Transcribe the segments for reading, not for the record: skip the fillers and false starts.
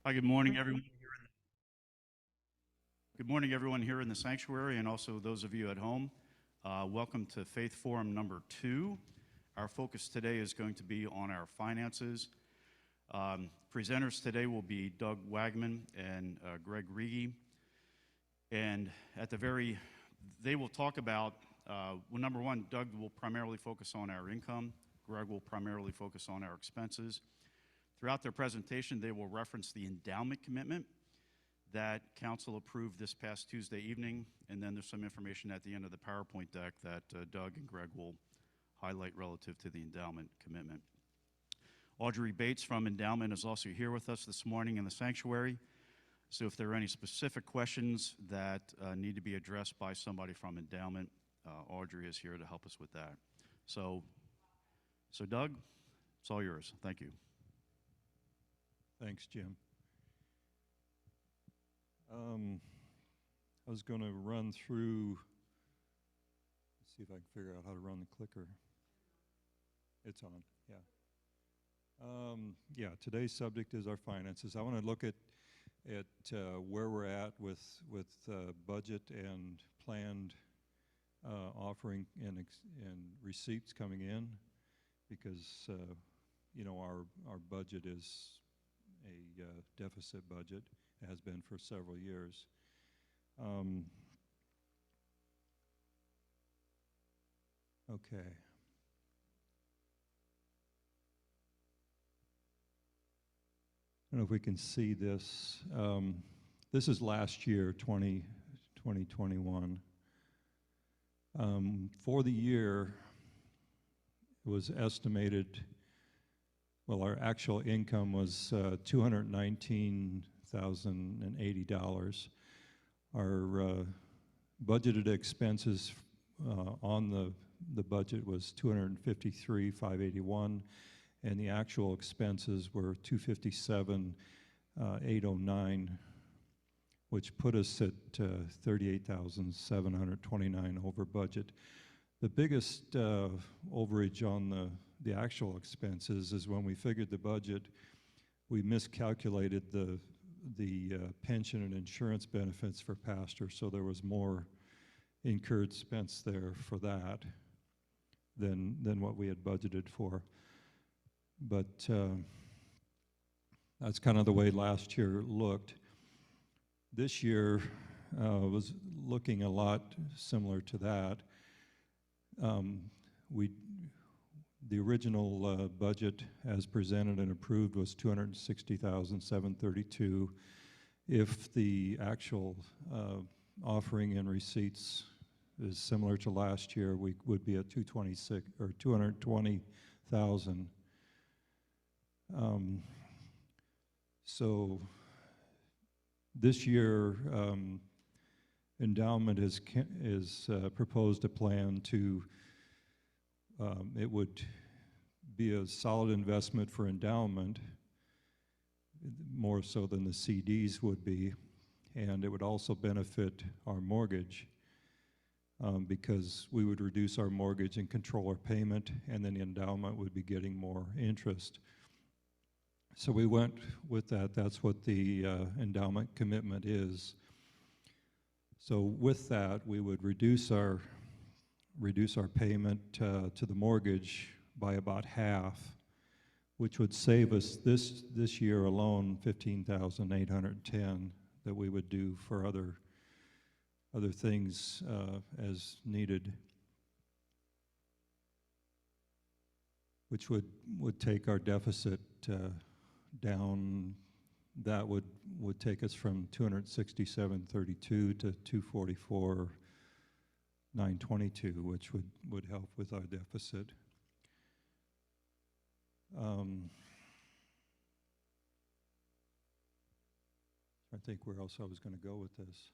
Hi, good morning, everyone. Good morning, everyone here in the sanctuary, and also those of you at home. Welcome to Faith Forum number 2. Our focus today is going to be on our finances. Presenters today will be Doug Wagman and Greg Reege. And they will talk about, number one, Doug will primarily focus on our income. Greg will primarily focus on our expenses. Throughout their presentation, they will reference the endowment commitment that Council approved this past Tuesday evening, and then there's some information at the end of the PowerPoint deck that Doug and Greg will highlight relative to the endowment commitment. Audrey Bates from Endowment is also here with us this morning in the sanctuary, so if there are any specific questions that need to be addressed by somebody from Endowment, Audrey is here to help us with that. So Doug, it's all yours. Thank you. Thanks, Jim. I was going to run through, let's see if I can figure out how to run the clicker. It's on, yeah. Today's subject is our finances. I want to look at where we're at with budget and planned offering and receipts coming in, because our budget is a deficit budget. It has been for several years. Okay. I don't know if we can see this. This is last year, 2021. For the year, it was estimated, well, our actual income was $219,080. Our budgeted expenses on the budget was $253,581, and the actual expenses were $257,809, which put us at $38,729 over budget. The biggest overage on the actual expenses is when we figured the budget, we miscalculated the pension and insurance benefits for pastors, so there was more incurred expense there for that than what we had budgeted for. But that's kind of the way last year looked. This year was looking a lot similar to that. The original budget as presented and approved was $260,732. If the actual offering and receipts is similar to last year, we would be at $220,000. So this year, Endowment is proposed a plan to, it would be a solid investment for Endowment, more so than the CDs would be, and it would also benefit our mortgage because we would reduce our mortgage and control our payment, and then the Endowment would be getting more interest. So we went with that. That's what the endowment commitment is. So with that, we would reduce our payment to the mortgage by about half, which would save us this year alone $15,810 that we would do for other things as needed, which would take our deficit down. That would take us from $267,32 to $244,922, which would help with our deficit. I think where else I was going to go with this.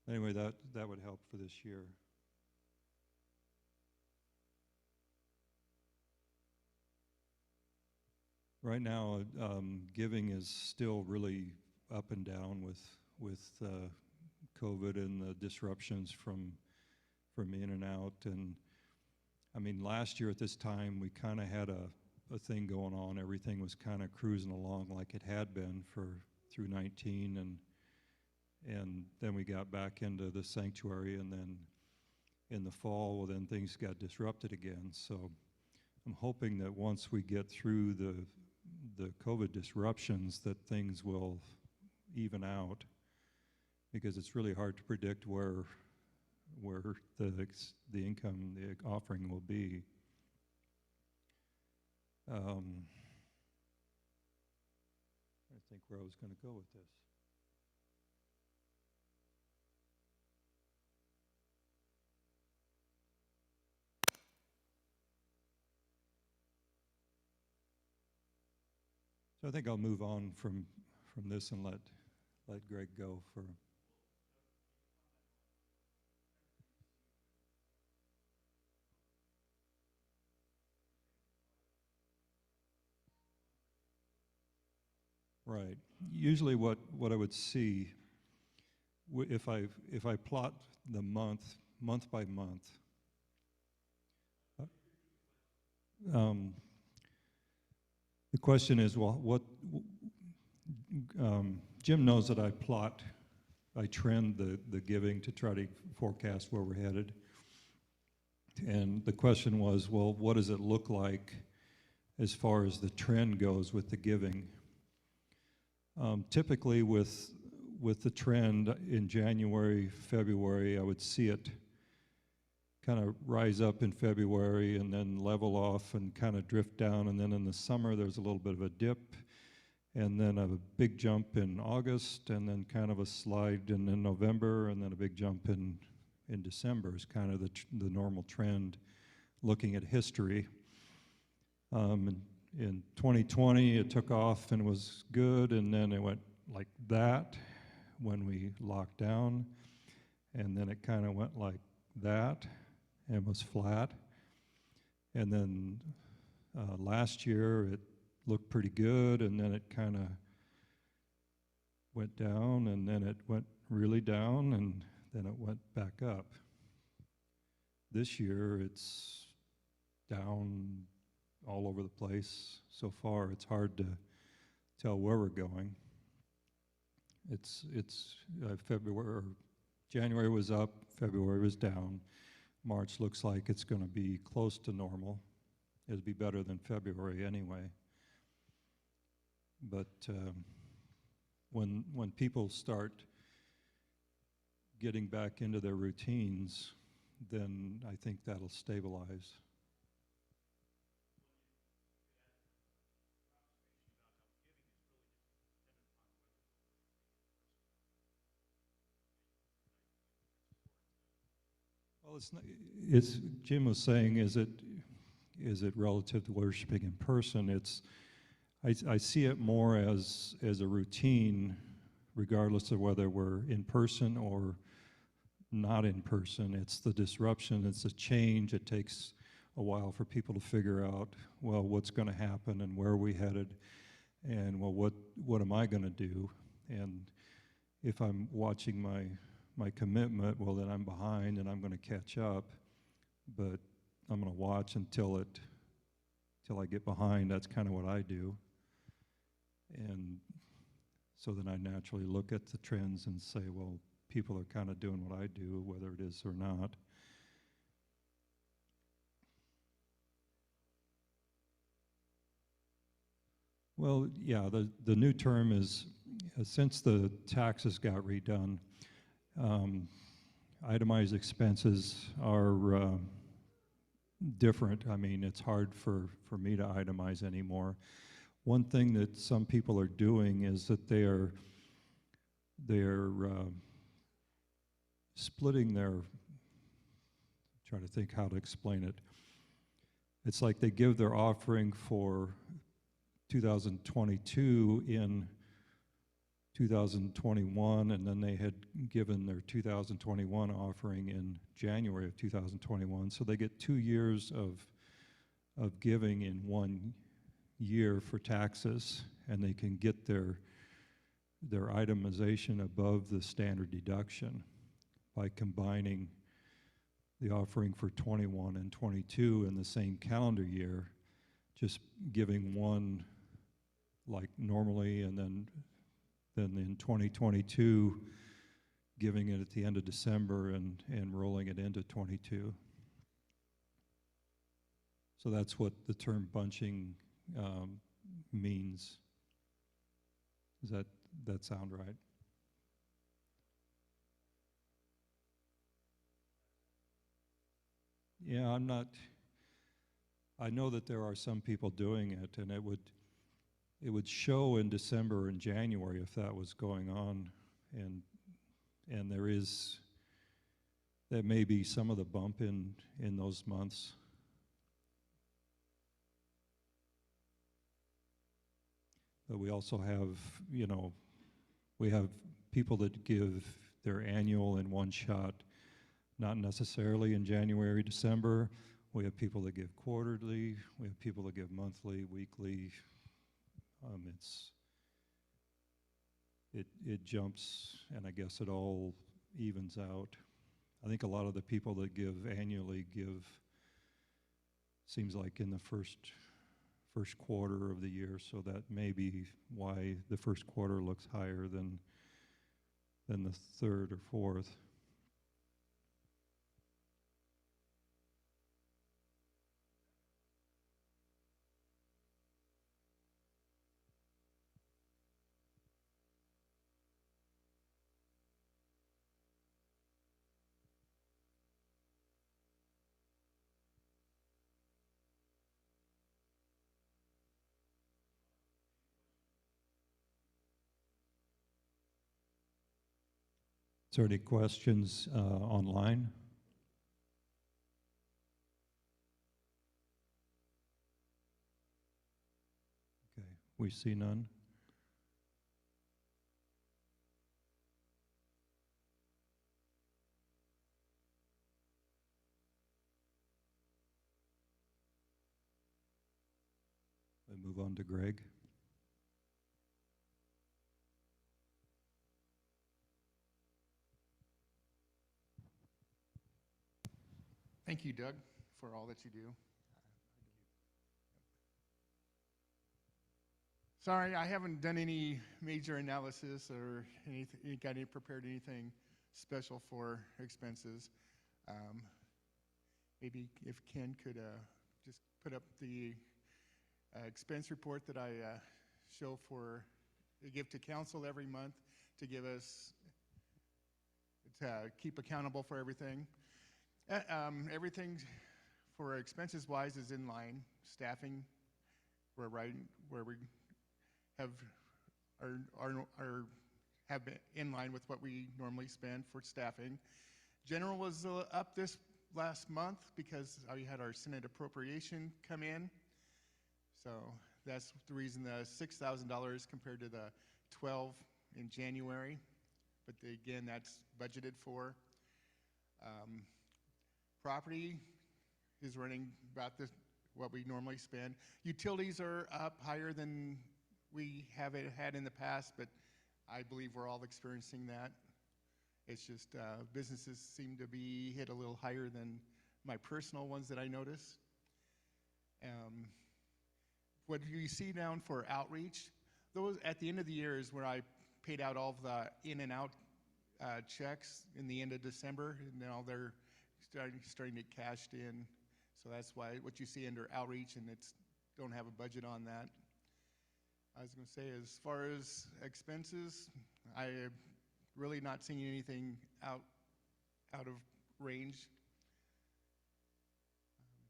Anyway, that would help for this year. Right now, giving is still really up and down with COVID and the disruptions from in and out. And I mean, last year at this time, we kind of had a a thing going on. Everything was kind of cruising along like it had been through 19, and then we got back into the sanctuary, and then in the fall, well, then things got disrupted again. So I'm hoping that once we get through the COVID disruptions, that things will even out, because it's really hard to predict where the income, the offering will be. I think where I was going to go with this. So I think I'll move on from this and let Greg go for. Right. Usually what I would see, if I plot the month by month, the question is, well, Jim knows that I trend the giving to try to forecast where we're headed. And the question was, well, what does it look like as far as the trend goes with the giving? Typically with the trend in January, February, I would see it kind of rise up in February and then level off and kind of drift down, and then in the summer there's a little bit of a dip, and then a big jump in August, and then kind of a slide in November, and then a big jump in December is kind of the normal trend looking at history. In 2020, it took off and was good, and then it went like that when we locked down, and then it kind of went like that and was flat. And then last year, it looked pretty good, and then it kind of went down, and then it went really down, and then it went back up. This year, it's down all over the place. So far, it's hard to tell where we're going. It's January was up, February was down. March looks like it's going to be close to normal. It'll be better than February anyway. But when people start getting back into their routines, then I think that'll stabilize. Well, it's Jim was saying, is it relative to worshiping in person? I see it more as a routine, regardless of whether we're in person or not in person. It's the disruption, it's the change. It takes a while for people to figure out, well, what's going to happen and where are we headed, and well, what am I going to do? And if I'm watching my commitment, well, then I'm behind and I'm going to catch up, but I'm going to watch until I get behind. That's kind of what I do. And so then I naturally look at the trends and say, well, people are kind of doing what I do, whether it is or not. Well, yeah, the new term is, since the taxes got redone, itemized expenses are different. I mean, it's hard for me to itemize anymore. One thing that some people are doing is that they're splitting trying to think how to explain it. It's like they give their offering for 2022 in 2021, and then they had given their 2021 offering in January of 2021. So they get 2 years of giving in 1 year for taxes, and they can get their itemization above the standard deduction by combining the offering for 21 and 22 in the same calendar year, just giving one like normally, and then in 2022, giving it at the end of December and rolling it into 22. So that's what the term bunching means. Does that sound right? Yeah, I know that there are some people doing it, and it would show in December and January if that was going on, and that may be some of the bump in those months. But we also have, we have people that give their annual in one shot, not necessarily in January, December. We have people that give quarterly. We have people that give monthly, weekly. It jumps, and I guess it all evens out. I think a lot of the people that give annually seems like in the first quarter of the year, so that may be why the first quarter looks higher than the third or fourth. Is there any questions online? Okay, we see none. We move on to Greg. Thank you, Doug, for all that you do. Sorry, I haven't done any major analysis or prepared anything special for expenses. Maybe if Ken could just put up the expense report that I give to council every month to give us, to keep accountable for everything. Everything for expenses wise is in line. Staffing, we're right where we have been in line with what we normally spend for staffing. General was up this last month because we had our Senate appropriation come in. So that's the reason the $6,000 compared to the $12,000 in January. But again, that's budgeted for. Property is running about what we normally spend. Utilities are up higher than we have had in the past, but I believe we're all experiencing that. It's just businesses seem to be hit a little higher than my personal ones that I notice. What you see down for outreach, those at the end of the year is where I paid out all of the in and out checks in the end of December, and now they're starting to get cashed in. So that's why what you see under outreach, and don't have a budget on that. I was going to say, as far as expenses, I really not seeing anything out of range.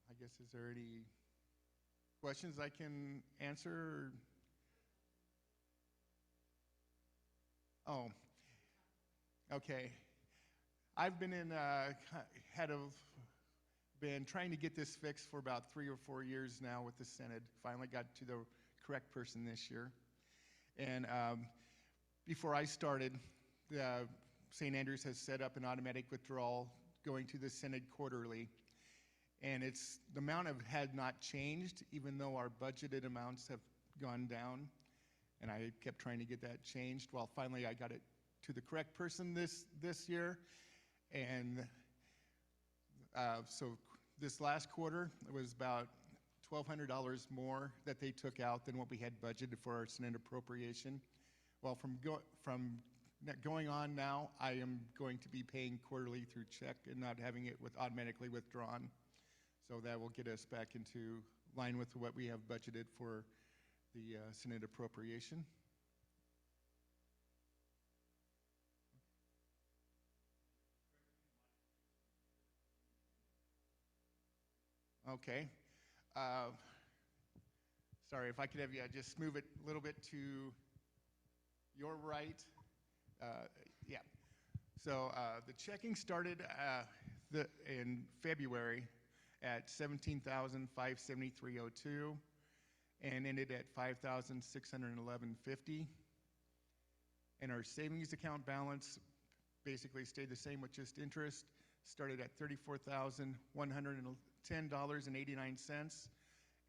I guess, is there any questions I can answer? Oh, okay. I've been been trying to get this fixed for about 3 or 4 years now with the Senate. Finally got to the correct person this year. And before I started, St. Andrews has set up an automatic withdrawal going to the Senate quarterly. And the amount had not changed, even though our budgeted amounts have gone down. And I kept trying to get that changed. Well, finally I got it to the correct person this year. And so this last quarter, it was about $1,200 more that they took out than what we had budgeted for our Senate appropriation. Well, from going on now, I am going to be paying quarterly through check and not having it automatically withdrawn. So that will get us back into line with what we have budgeted for the Senate appropriation. Okay. Sorry, if I could have you just move it a little bit to your right. Yeah. So the checking started in February at $17,573.02 and ended at $5,611.50. And our savings account balance basically stayed the same with just interest. Started at $34,110.89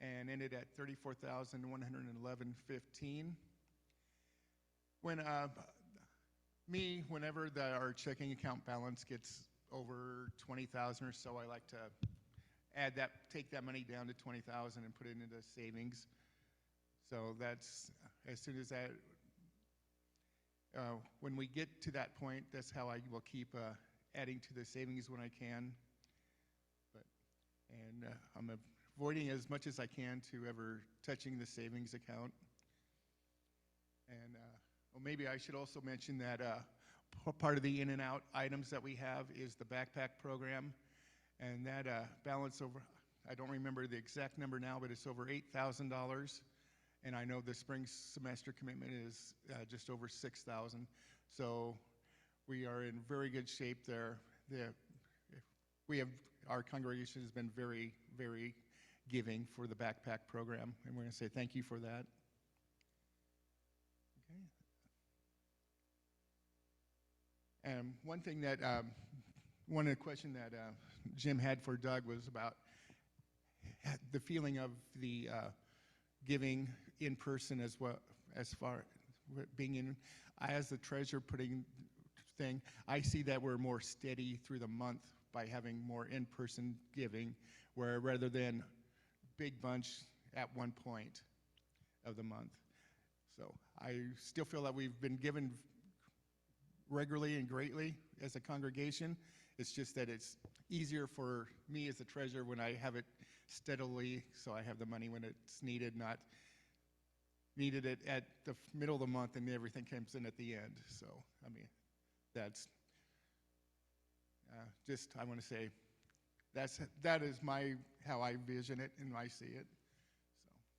and ended at $34,111.15. Whenever our checking account balance gets over 20,000 or so, I like to take that money down to 20,000 and put it into savings. So that's, as soon as that, when we get to that point, that's how I will keep adding to the savings when I can. I'm avoiding as much as I can to ever touching the savings account. And well, maybe I should also mention that part of the in and out items that we have is the backpack program. And that balance over, I don't remember the exact number now, but it's over $8,000. And I know the spring semester commitment is just over $6,000. So we are in very good shape there. Our congregation has been very, very giving for the backpack program, and we're going to say thank you for that. Okay. And one thing that, one of the questions that Jim had for Doug was about the feeling of the giving in person as well, as far being in. As the treasurer putting thing, I see that we're more steady through the month by having more in-person giving, where rather than big bunch at one point of the month. So I still feel that we've been given regularly and greatly as a congregation. It's just that it's easier for me as a treasurer when I have it steadily, so I have the money when it's needed, not needed it at the middle of the month and everything comes in at the end. So, I mean, that's just, I want to say, that is how I vision it and I see it.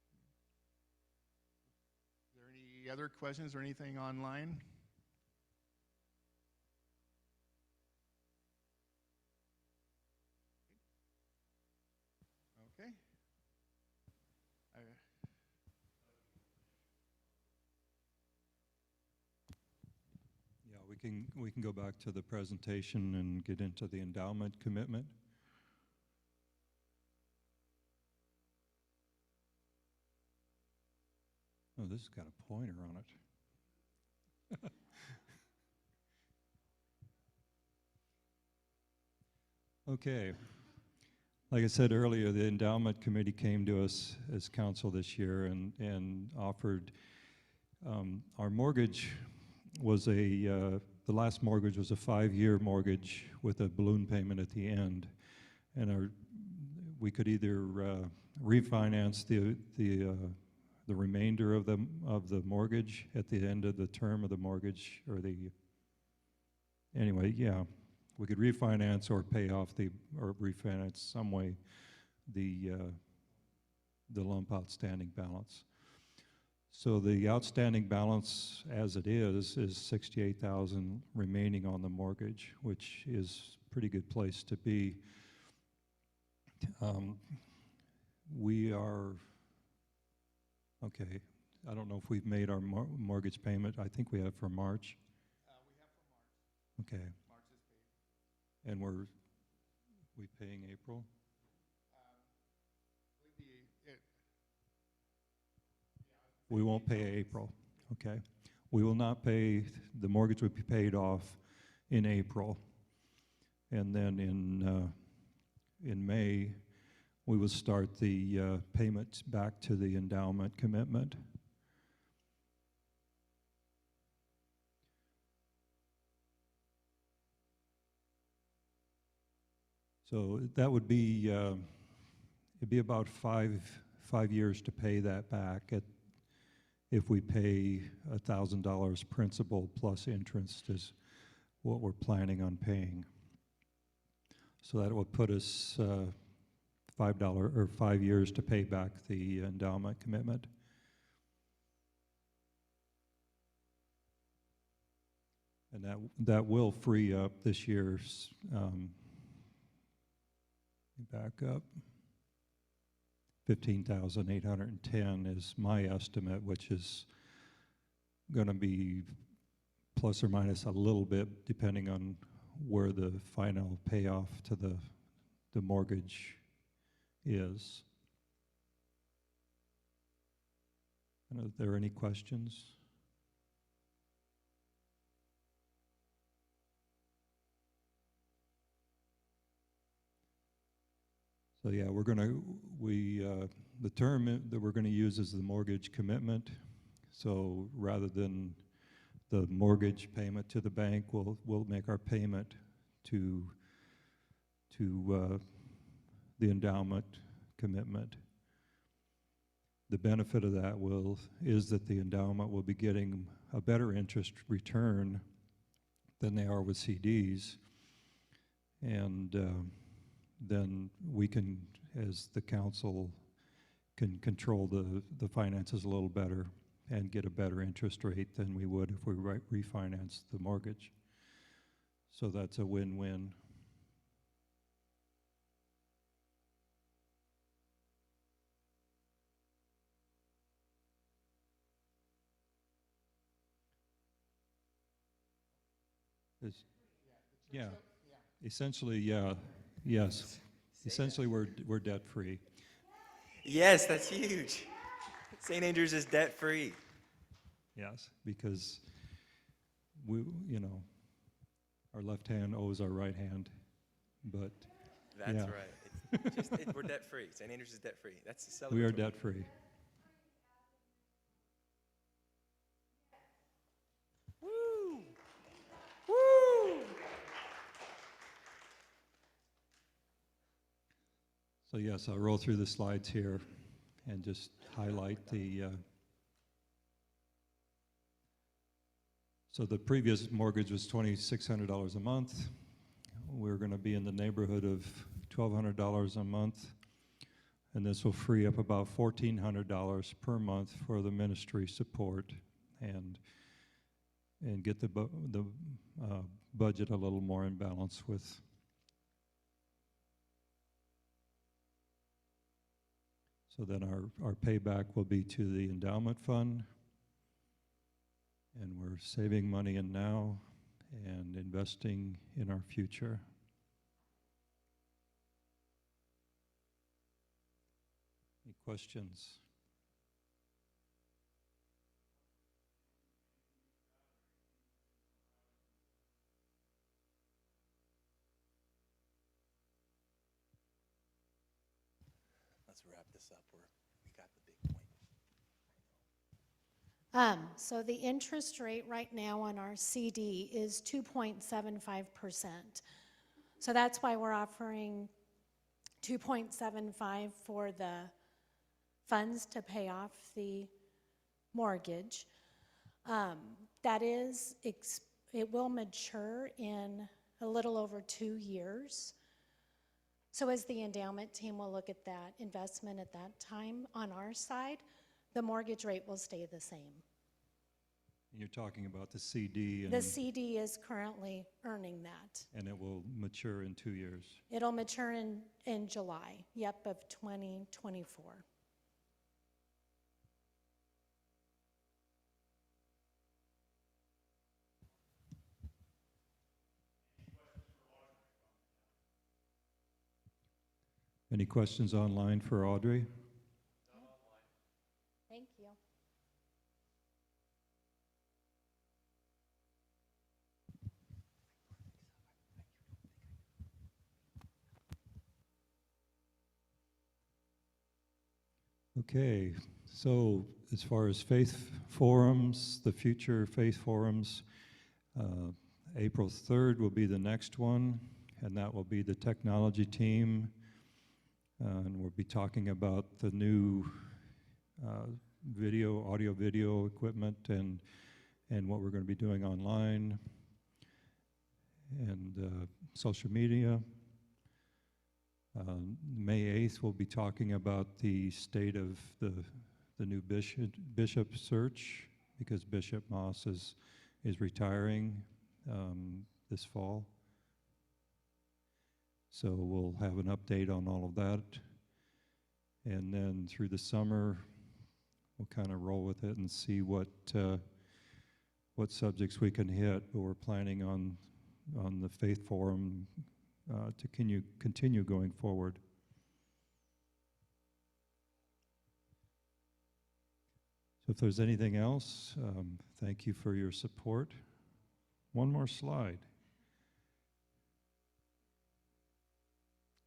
So, is there any other questions or anything online? Okay. Yeah, we can go back to the presentation and get into the endowment commitment. Oh, this has got a pointer on it. Okay. Like I said earlier, the endowment committee came to us as council this year and offered, our mortgage was the last mortgage was a 5-year mortgage with a balloon payment at the end. And we could either refinance the remainder of the mortgage at the end of the term of the mortgage, or anyway, yeah. We could refinance or pay off or refinance some way the lump outstanding balance. So the outstanding balance as it is $68,000 remaining on the mortgage, which is a pretty good place to be. We are, okay, I don't know if we've made our mortgage payment. I think we have for March. We have for March. Okay. March is paid. And we paying April? We won't pay April, okay? We will not pay, the mortgage will be paid off in April. And then in May, we will start the payments back to the endowment commitment. So that would be, it'd be about five years to pay that back if we pay $1,000 principal plus interest is what we're planning on paying. So that will put us $5 or 5 years to pay back the endowment commitment. And that will free up this year's, back up, 15,810 is my estimate, which is going to be plus or minus a little bit depending on where the final payoff to the mortgage is. And are there any questions? So yeah, the term that we're gonna use is the mortgage commitment. So rather than the mortgage payment to the bank, we'll make our payment to the endowment commitment. The benefit of that is that the endowment will be getting a better interest return than they are with CDs, and then we can, as the council, can control the finances a little better and get a better interest rate than we would if we refinance the mortgage. So that's a win-win. Yeah, essentially, yeah, yes. Essentially, we're debt-free. Yes, that's huge. St. Andrews is debt-free. Yes, because our left hand owes our right hand, but That's yeah. right. We're debt-free. St. Andrews is debt-free. That's the celebratory. We are debt-free. Woo! Woo! So yes, I'll roll through the slides here and just highlight the so the previous mortgage was $2,600 a month. We're going to be in the neighborhood of $1,200 a month, and this will free up about $1,400 per month for the ministry support and get the budget a little more in balance with. So then our payback will be to the endowment fund, and we're saving money in now and investing in our future. Any questions? Let's wrap this up. We got the big point. So the interest rate right now on our CD is 2.75%. So that's why we're offering 2.75 for the funds to pay off the mortgage. It will mature in a little over 2 years. So as the endowment team will look at that investment at that time on our side, the mortgage rate will stay the same. You're talking about the CD. The CD is currently earning that. And it will mature in 2 years. It'll mature in July, of 2024. Any questions online for Audrey? Thank you. Okay, so as far as faith forums, the future faith forums, April 3rd will be the next one, and that will be the technology team. And we'll be talking about the new audio-video equipment and what we're going to be doing online and social media. May 8th, we'll be talking about the state of the new bishop search, because Bishop Moss is retiring this fall. So we'll have an update on all of that. And then through the summer, we'll kind of roll with it and see what subjects we can hit. But we're planning on the Faith Forum to continue going forward. So if there's anything else, thank you for your support. One more slide.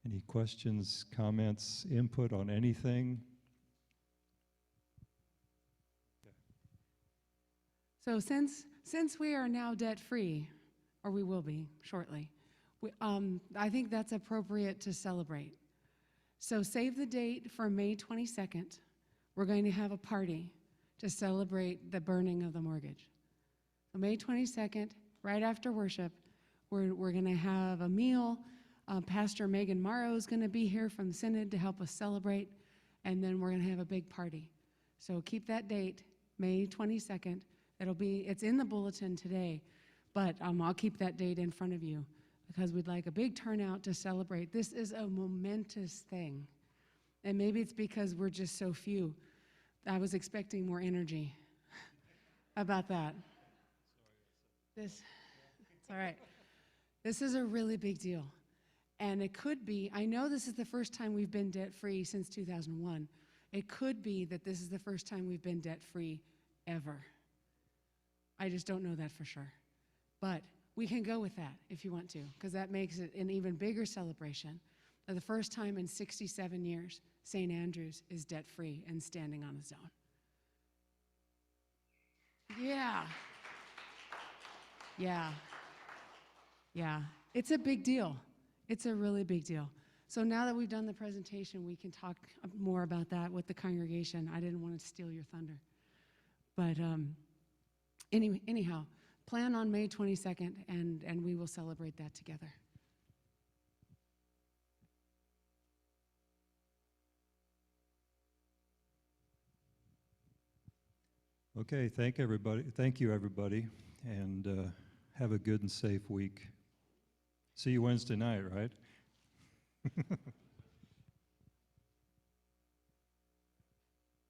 Any questions, comments, input on anything? So since we are now debt-free, or we will be shortly, I think that's appropriate to celebrate. So save the date for May 22nd. We're going to have a party to celebrate the burning of the mortgage. So May 22nd, right after worship, we're going to have a meal. Pastor Megan Morrow is going to be here from the Synod to help us celebrate, and then we're going to have a big party. So keep that date, May 22nd. It's in the bulletin today, but I'll keep that date in front of you because we'd like a big turnout to celebrate. This is a momentous thing, and maybe it's because we're just so few. I was expecting more energy about that. It's all right. This is a really big deal. And it could be, I know this is the first time we've been debt-free since 2001. It could be that this is the first time we've been debt-free ever. I just don't know that for sure. But we can go with that if you want to, because that makes it an even bigger celebration. For the first time in 67 years, St. Andrews is debt-free and standing on its own. Yeah. Yeah. Yeah. It's a big deal. It's a really big deal. So now that we've done the presentation, we can talk more about that with the congregation. I didn't want to steal your thunder. But anyhow, plan on May 22nd, and we will celebrate that together. Okay, thank you, everybody, and have a good and safe week. See you Wednesday night, right?